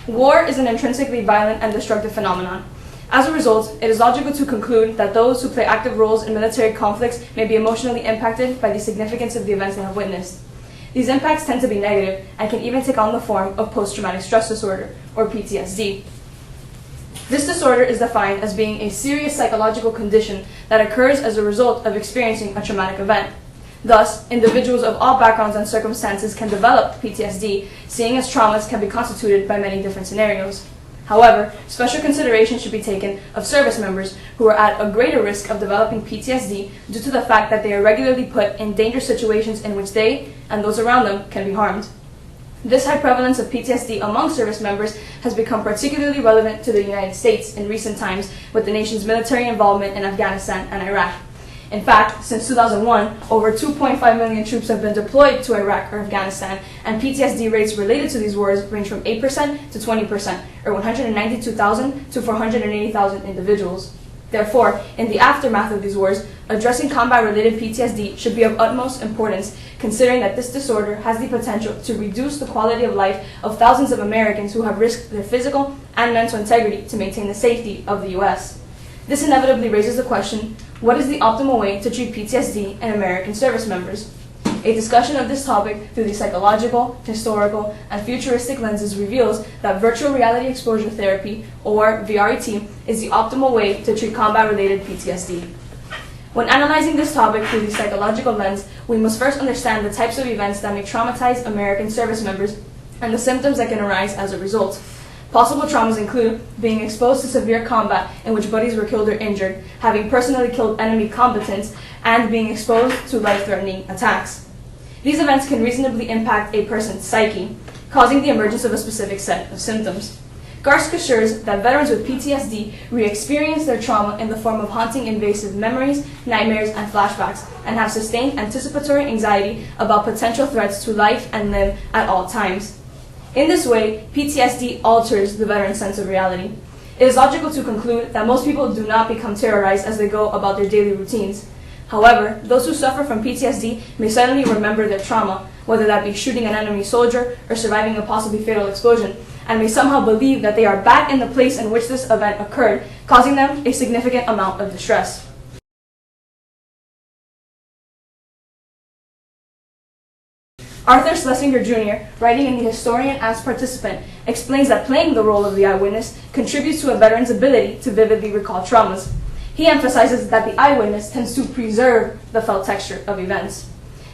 War is an intrinsically violent and destructive phenomenon. As a result, it is logical to conclude that those who play active roles in military conflicts may be emotionally impacted by the significance of the events they have witnessed. These impacts tend to be negative and can even take on the form of post-traumatic stress disorder, or PTSD. This disorder is defined as being a serious psychological condition that occurs as a result of experiencing a traumatic event. Thus, individuals of all backgrounds and circumstances can develop PTSD, seeing as traumas can be constituted by many different scenarios. However, special consideration should be taken of service members who are at a greater risk of developing PTSD due to the fact that they are regularly put in dangerous situations in which they and those around them can be harmed. This high prevalence of PTSD among service members has become particularly relevant to the United States in recent times with the nation's military involvement in Afghanistan and Iraq. In fact, since 2001, over 2.5 million troops have been deployed to Iraq or Afghanistan, and PTSD rates related to these wars range from 8% to 20%, or 192,000 to 480,000 individuals. Therefore, in the aftermath of these wars, addressing combat-related PTSD should be of utmost importance, considering that this disorder has the potential to reduce the quality of life of thousands of Americans who have risked their physical and mental integrity to maintain the safety of the U.S. This inevitably raises the question, what is the optimal way to treat PTSD in American service members? A discussion of this topic through the psychological, historical, and futuristic lenses reveals that virtual reality exposure therapy, or VRET, is the optimal way to treat combat-related PTSD. When analyzing this topic through the psychological lens, we must first understand the types of events that may traumatize American service members and the symptoms that can arise as a result. Possible traumas include being exposed to severe combat in which buddies were killed or injured, having personally killed enemy combatants, and being exposed to life-threatening attacks. These events can reasonably impact a person's psyche, causing the emergence of a specific set of symptoms. Garsk assures that veterans with PTSD re-experience their trauma in the form of haunting invasive memories, nightmares, and flashbacks, and have sustained anticipatory anxiety about potential threats to life and limb at all times. In this way, PTSD alters the veteran's sense of reality. It is logical to conclude that most people do not become terrorized as they go about their daily routines. However, those who suffer from PTSD may suddenly remember their trauma, whether that be shooting an enemy soldier or surviving a possibly fatal explosion, and may somehow believe that they are back in the place in which this event occurred, causing them a significant amount of distress. Arthur Schlesinger Jr., writing in The Historian as Participant, explains that playing the role of the eyewitness contributes to a veteran's ability to vividly recall traumas. He emphasizes that the eyewitness tends to preserve the felt texture of events.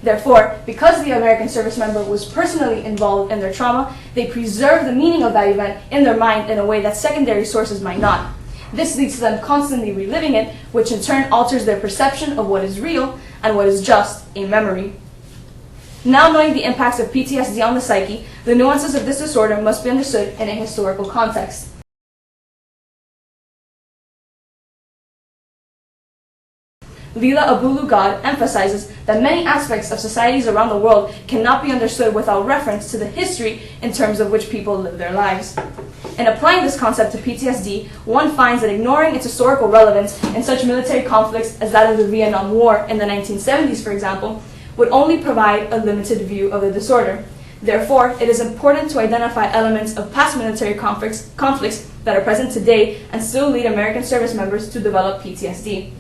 Therefore, because the American service member was personally involved in their trauma, they preserve the meaning of that event in their mind in a way that secondary sources might not. This leads to them constantly reliving it, which in turn alters their perception of what is real and what is just a memory. Now knowing the impacts of PTSD on the psyche, the nuances of this disorder must be understood in a historical context. Leila Abou-Lugad emphasizes that many aspects of societies around the world cannot be understood without reference to the history in terms of which people live their lives. In applying this concept to PTSD, one finds that ignoring its historical relevance in such military conflicts as that of the Vietnam War in the 1970s, for example, would only provide a limited view of the disorder. Therefore, it is important to identify elements of past military conflicts that are present today and still lead American service members to develop PTSD.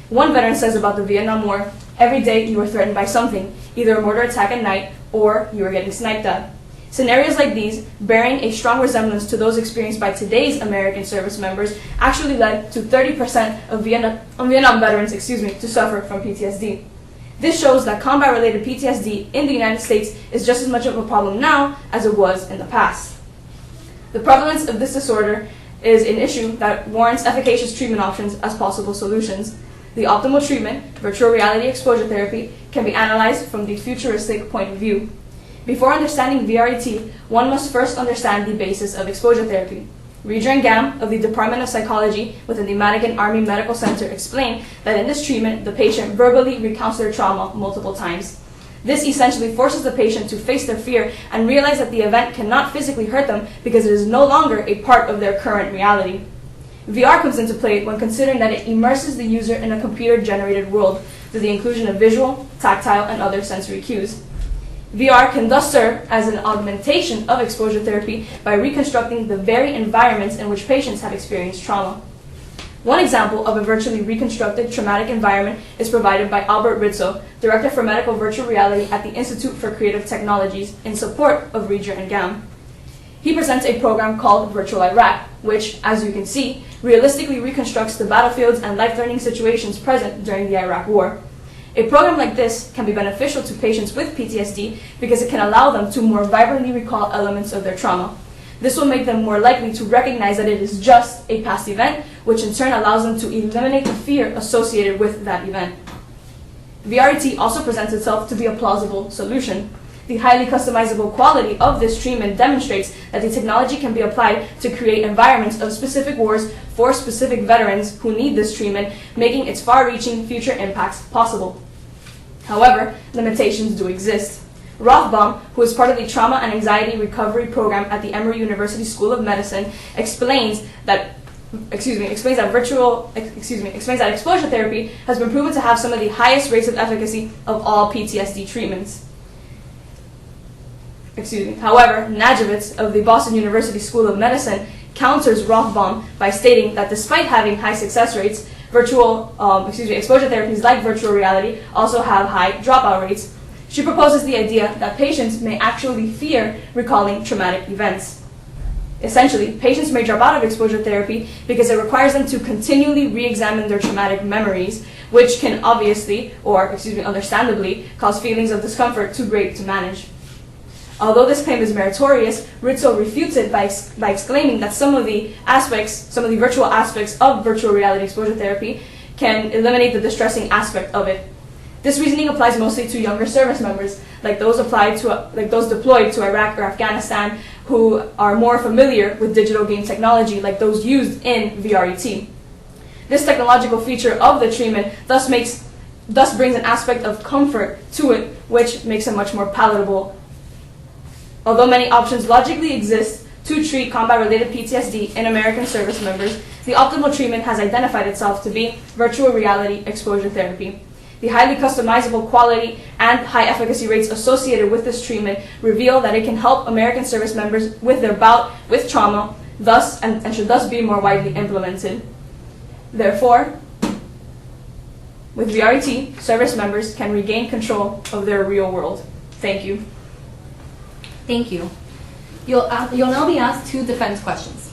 One veteran says about the Vietnam War, "Every day you were threatened by something, either a mortar attack at night or you were getting sniped at." Scenarios like these, bearing a strong resemblance to those experienced by today's American service members, actually led to 30% of Vietnam veterans to suffer from PTSD. This shows that combat-related PTSD in the United States is just as much of a problem now as it was in the past. The prevalence of this disorder is an issue that warrants efficacious treatment options as possible solutions. The optimal treatment, virtual reality exposure therapy, can be analyzed from the futuristic point of view. Before understanding VRET, one must first understand the basis of exposure therapy. Reidran Gam of the Department of Psychology within the Madigan Army Medical Center explained that in this treatment, the patient verbally recounts their trauma multiple times. This essentially forces the patient to face their fear and realize that the event cannot physically hurt them because it is no longer a part of their current reality. VR comes into play when considering that it immerses the user in a computer-generated world through the inclusion of visual, tactile, and other sensory cues. VR can thus serve as an augmentation of exposure therapy by reconstructing the very environments in which patients have experienced trauma. One example of a virtually reconstructed traumatic environment is provided by Albert Rizzo, Director for Medical Virtual Reality at the Institute for Creative Technologies, in support of Reger and GAM. He presents a program called Virtual Iraq, which, as you can see, realistically reconstructs the battlefields and life-threatening situations present during the Iraq War. A program like this can be beneficial to patients with PTSD because it can allow them to more vibrantly recall elements of their trauma. This will make them more likely to recognize that it is just a past event, which in turn allows them to eliminate the fear associated with that event. VRET also presents itself to be a plausible solution. The highly customizable quality of this treatment demonstrates that the technology can be applied to create environments of specific wars for specific veterans who need this treatment, making its far-reaching future impacts possible. However, limitations do exist. Rothbaum, who is part of the Trauma and Anxiety Recovery Program at the Emory University School of Medicine, explains that exposure therapy has been proven to have some of the highest rates of efficacy of all PTSD treatments. However, Najovitz of the Boston University School of Medicine counters Rothbaum by stating that despite having high success rates, exposure therapies like virtual reality also have high dropout rates. She proposes the idea that patients may actually fear recalling traumatic events. Essentially, patients may drop out of exposure therapy because it requires them to continually re-examine their traumatic memories, which can understandably, cause feelings of discomfort too great to manage. Although this claim is meritorious, Rizzo refutes it by exclaiming that some of the virtual aspects of virtual reality exposure therapy can eliminate the distressing aspect of it. This reasoning applies mostly to younger service members, like those deployed to Iraq or Afghanistan, who are more familiar with digital game technology, like those used in VRET. This technological feature of the treatment thus brings an aspect of comfort to it, which makes it much more palatable. Although many options logically exist to treat combat-related PTSD in American service members, the optimal treatment has identified itself to be virtual reality exposure therapy. The highly customizable quality and high efficacy rates associated with this treatment reveal that it can help American service members with their bout with trauma, and should thus be more widely implemented. Therefore, with VRET, service members can regain control of their real world. Thank you. Thank you. You'll now be asked 2 defense questions.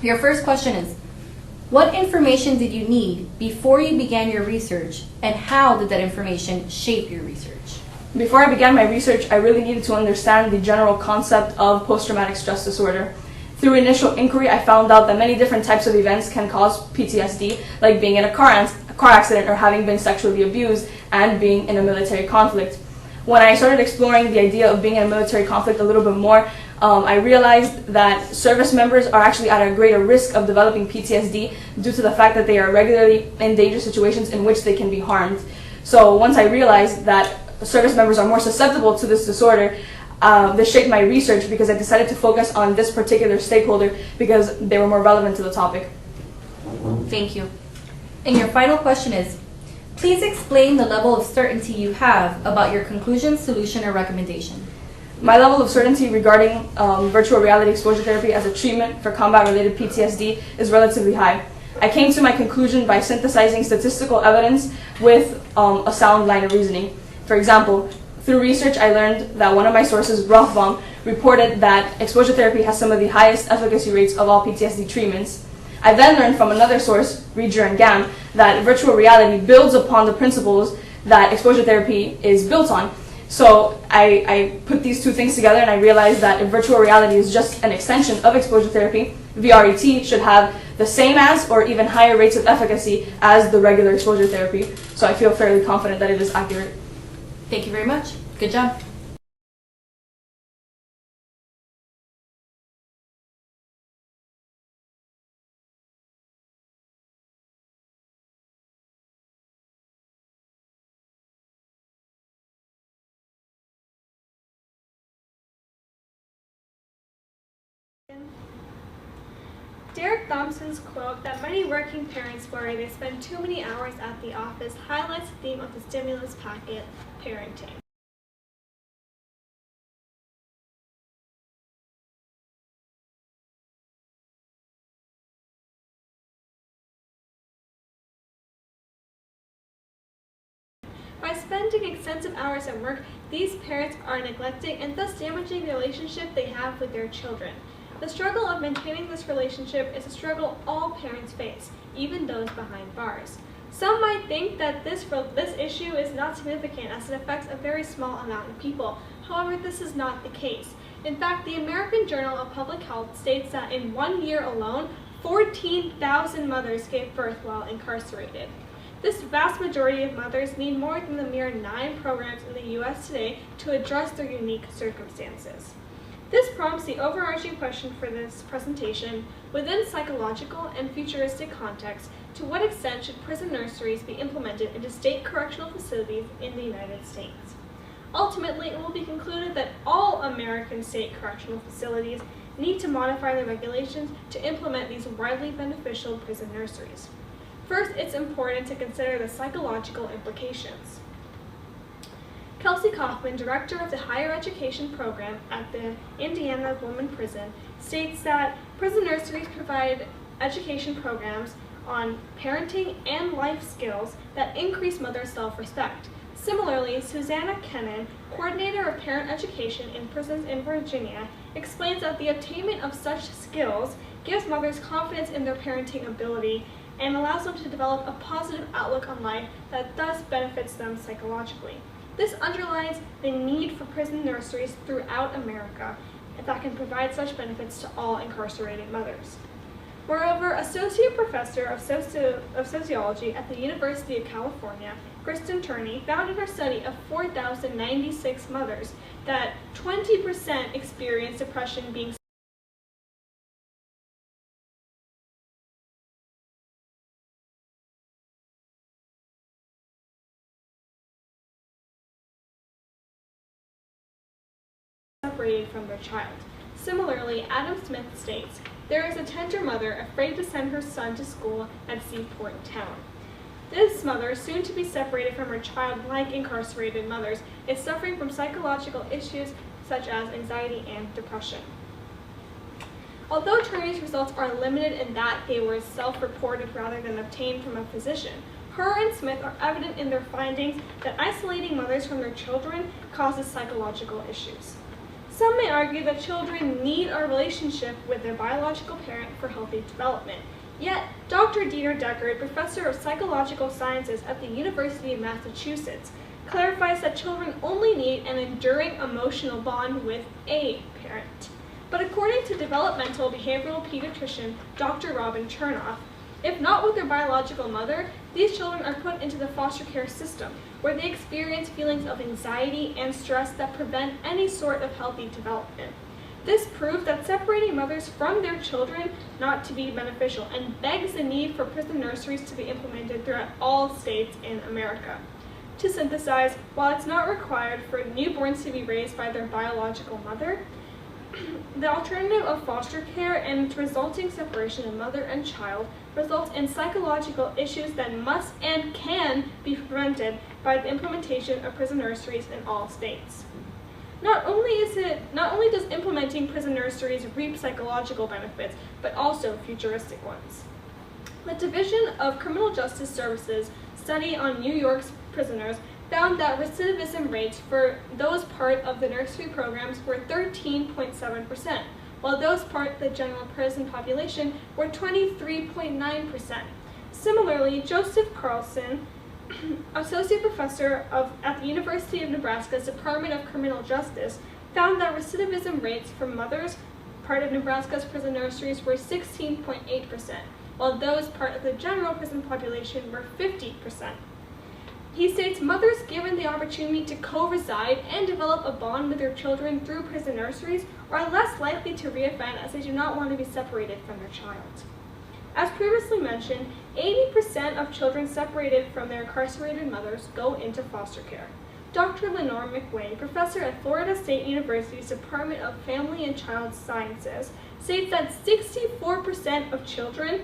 Your first question is, what information did you need before you began your research, and how did that information shape your research? Before I began my research, I really needed to understand the general concept of post-traumatic stress disorder. Through initial inquiry, I found out that many different types of events can cause PTSD, like being in a car accident or having been sexually abused and being in a military conflict. When I started exploring the idea of being in a military conflict a little bit more, I realized that service members are actually at a greater risk of developing PTSD due to the fact that they are regularly in dangerous situations in which they can be harmed. So once I realized that service members are more susceptible to this disorder, this shaped my research because I decided to focus on this particular stakeholder because they were more relevant to the topic. Thank you. And your final question is, please explain the level of certainty you have about your conclusion, solution, or recommendation. My level of certainty regarding virtual reality exposure therapy as a treatment for combat-related PTSD is relatively high. I came to my conclusion by synthesizing statistical evidence with a sound line of reasoning. For example, through research, I learned that one of my sources, Rothbaum, reported that exposure therapy has some of the highest efficacy rates of all PTSD treatments. I then learned from another source, Reger and GAM, that virtual reality builds upon the principles that exposure therapy is built on. So I put these 2 things together and I realized that if virtual reality is just an extension of exposure therapy, VRET should have the same as or even higher rates of efficacy as the regular exposure therapy. So I feel fairly confident that it is accurate. Thank you very much. Good job. Derek Thompson's quote that many working parents worry they spend too many hours at the office highlights the theme of the stimulus packet, parenting. By spending extensive hours at work, these parents are neglecting and thus damaging the relationship they have with their children. The struggle of maintaining this relationship is a struggle all parents face, even those behind bars. Some might think that this issue is not significant as it affects a very small amount of people. However, this is not the case. In fact, the American Journal of Public Health states that in 1 year alone, 14,000 mothers gave birth while incarcerated. This vast majority of mothers need more than the mere 9 programs in the U.S. today to address their unique circumstances. This prompts the overarching question for this presentation: within psychological and futuristic context, to what extent should prison nurseries be implemented into state correctional facilities in the United States? Ultimately, it will be concluded that all American state correctional facilities need to modify their regulations to implement these widely beneficial prison nurseries. First, it's important to consider the psychological implications. Kelsey Kaufman, director of the Higher Education Program at the Indiana Women Prison, states that prison nurseries provide education programs on parenting and life skills that increase mother self-respect. Similarly, Susanna Kennan, coordinator of parent education in prisons in Virginia, explains that the attainment of such skills gives mothers confidence in their parenting ability and allows them to develop a positive outlook on life that thus benefits them psychologically. This underlines the need for prison nurseries throughout America that can provide such benefits to all incarcerated mothers. Moreover, Associate Professor of Sociology at the University of California, Kristen Turney, found in her study of 4,096 mothers that 20% experienced depression being separated from their child. Similarly, Adam Smith states, "There is a tender mother afraid to send her son to school at Seaport Town." This mother, soon to be separated from her child like incarcerated mothers, is suffering from psychological issues such as anxiety and depression. Although Turney's results are limited in that they were self-reported rather than obtained from a physician, her and Smith are evident in their findings that isolating mothers from their children causes psychological issues. Some may argue that children need a relationship with their biological parent for healthy development. Yet, Dr. Dieter Deckert, professor of psychological sciences at the University of Massachusetts, clarifies that children only need an enduring emotional bond with a parent. But according to developmental behavioral pediatrician Dr. Robin Chernoff, if not with their biological mother, these children are put into the foster care system, where they experience feelings of anxiety and stress that prevent any sort of healthy development. This proves that separating mothers from their children not to be beneficial and begs the need for prison nurseries to be implemented throughout all states in America. To synthesize, while it's not required for newborns to be raised by their biological mother, the alternative of foster care and its resulting separation of mother and child results in psychological issues that must and can be prevented by the implementation of prison nurseries in all states. Not only does implementing prison nurseries reap psychological benefits, but also futuristic ones. The Division of Criminal Justice Services study on New York's prisoners found that recidivism rates for those part of the nursery programs were 13.7%, while those part of the general prison population were 23.9%. Similarly, Joseph Carlson, associate professor at the University of Nebraska's Department of Criminal Justice, found that recidivism rates for mothers part of Nebraska's prison nurseries were 16.8%, while those part of the general prison population were 50%. He states mothers given the opportunity to co-reside and develop a bond with their children through prison nurseries are less likely to reoffend as they do not want to be separated from their child. As previously mentioned, 80% of children separated from their incarcerated mothers go into foster care. Dr. Lenore McWay, professor at Florida State University's Department of Family and Child Sciences, states that 64% of children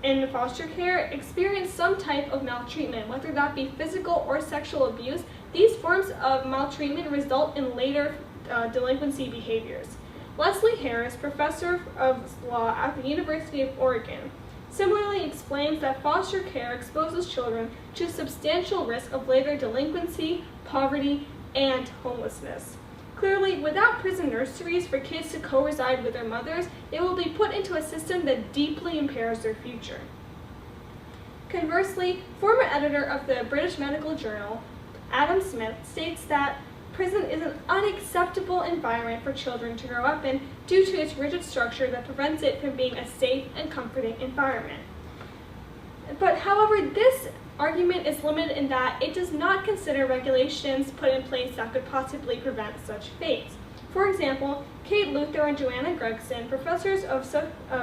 in foster care experience some type of maltreatment, whether that be physical or sexual abuse. These forms of maltreatment result in later delinquency behaviors. Leslie Harris, professor of law at the University of Oregon, similarly explains that foster care exposes children to substantial risk of later delinquency, poverty, and homelessness. Clearly, without prison nurseries for kids to co-reside with their mothers, they will be put into a system that deeply impairs their future. Conversely, former editor of the British Medical Journal, Adam Smith, states that prison is an unacceptable environment for children to grow up in due to its rigid structure that prevents it from being a safe and comforting environment. But however, this argument is limited in that it does not consider regulations put in place that could possibly prevent such fates. For example, Kate Luther and Joanna Gregson, professors of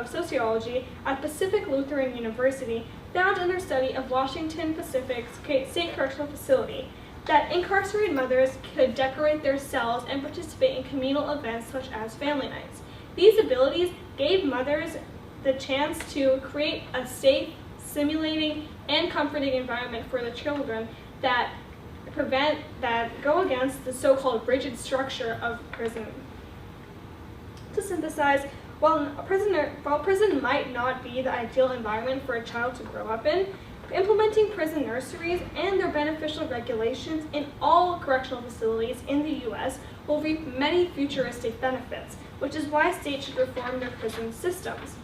sociology at Pacific Lutheran University, found in their study of Washington Pacific's State Correctional Facility that incarcerated mothers could decorate their cells and participate in communal events such as family nights. These abilities gave mothers the chance to create a safe, stimulating, and comforting environment for the children that go against the so-called rigid structure of prison. To synthesize, while prison might not be the ideal environment for a child to grow up in, implementing prison nurseries and their beneficial regulations in all correctional facilities in the U.S. will reap many futuristic benefits, which is why states should reform their prison systems.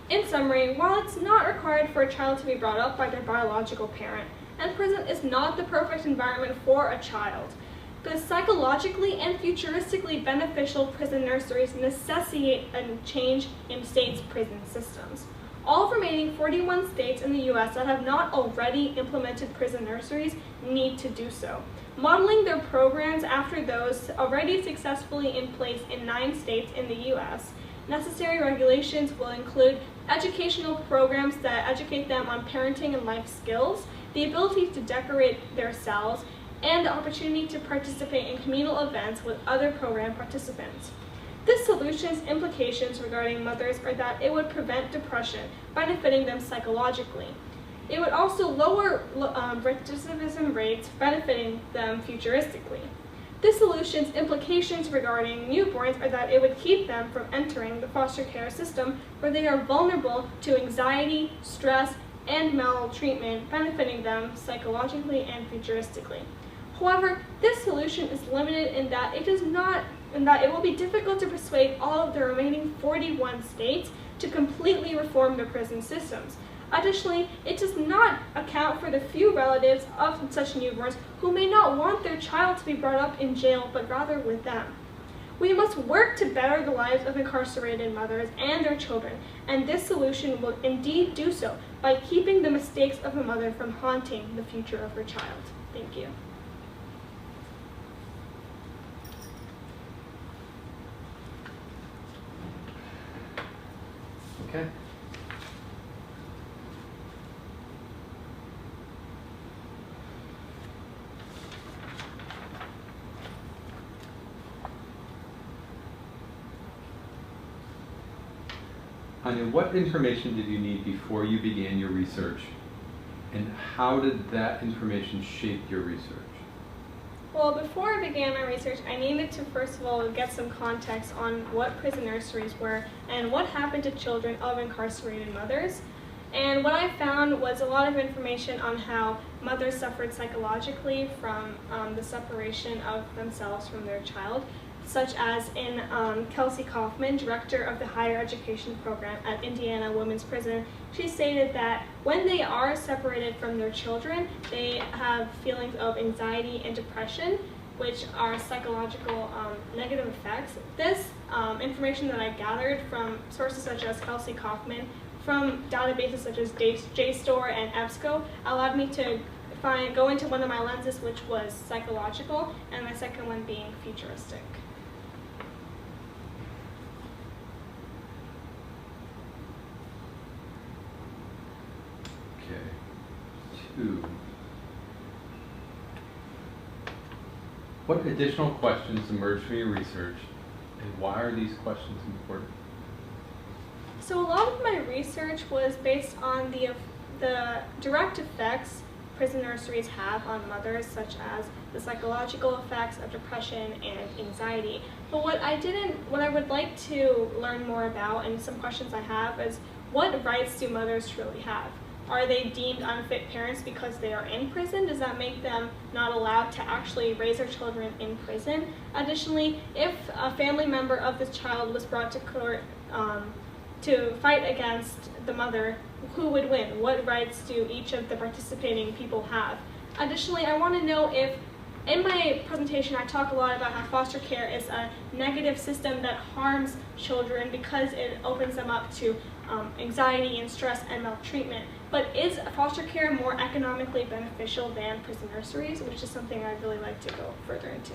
In summary, while it's not required for a child to be brought up by their biological parent, and prison is not the perfect environment for a child, the psychologically and futuristically beneficial prison nurseries necessitate a change in states' prison systems. All remaining 41 states in the U.S. that have not already implemented prison nurseries need to do so, modeling their programs after those already successfully in place in 9 states in the U.S. Necessary regulations will include educational programs that educate them on parenting and life skills, the ability to decorate their cells, and the opportunity to participate in communal events with other program participants. This solution's implications regarding mothers are that it would prevent depression, benefiting them psychologically. It would also lower recidivism rates, benefiting them futuristically. This solution's implications regarding newborns are that it would keep them from entering the foster care system where they are vulnerable to anxiety, stress, and maltreatment, benefiting them psychologically and futuristically. However, this solution is limited in that it will be difficult to persuade all of the remaining 41 states to completely reform their prison systems. Additionally, it does not account for the few relatives of such newborns who may not want their child to be brought up in jail, but rather with them. We must work to better the lives of incarcerated mothers and their children, and this solution will indeed do so by keeping the mistakes of a mother from haunting the future of her child. Thank you. Okay. Anya, what information did you need before you began your research, and how did that information shape your research? Well, before I began my research, I needed to first of all get some context on what prison nurseries were and what happened to children of incarcerated mothers. And what I found was a lot of information on how mothers suffered psychologically from the separation of themselves from their child, such as in Kelsey Kaufman, director of the higher education program at Indiana Women's Prison. She stated that when they are separated from their children, they have feelings of anxiety and depression, which are psychological negative effects. This information that I gathered from sources such as Kelsey Kaufman, from databases such as JSTOR and EBSCO, allowed me to go into one of my lenses, which was psychological, and my second one being futuristic. What additional questions emerged from your research, and why are these questions important? So a lot of my research was based on the direct effects prison nurseries have on mothers, such as the psychological effects of depression and anxiety. But what I would like to learn more about, and some questions I have, is what rights do mothers truly have? Are they deemed unfit parents because they are in prison? Does that make them not allowed to actually raise their children in prison? Additionally, if a family member of this child was brought to court to fight against the mother, who would win? What rights do each of the participating people have? Additionally, I want to know if, in my presentation, I talk a lot about how foster care is a negative system that harms children because it opens them up to anxiety and stress and maltreatment. But is foster care more economically beneficial than prison nurseries, which is something I'd really like to go further into.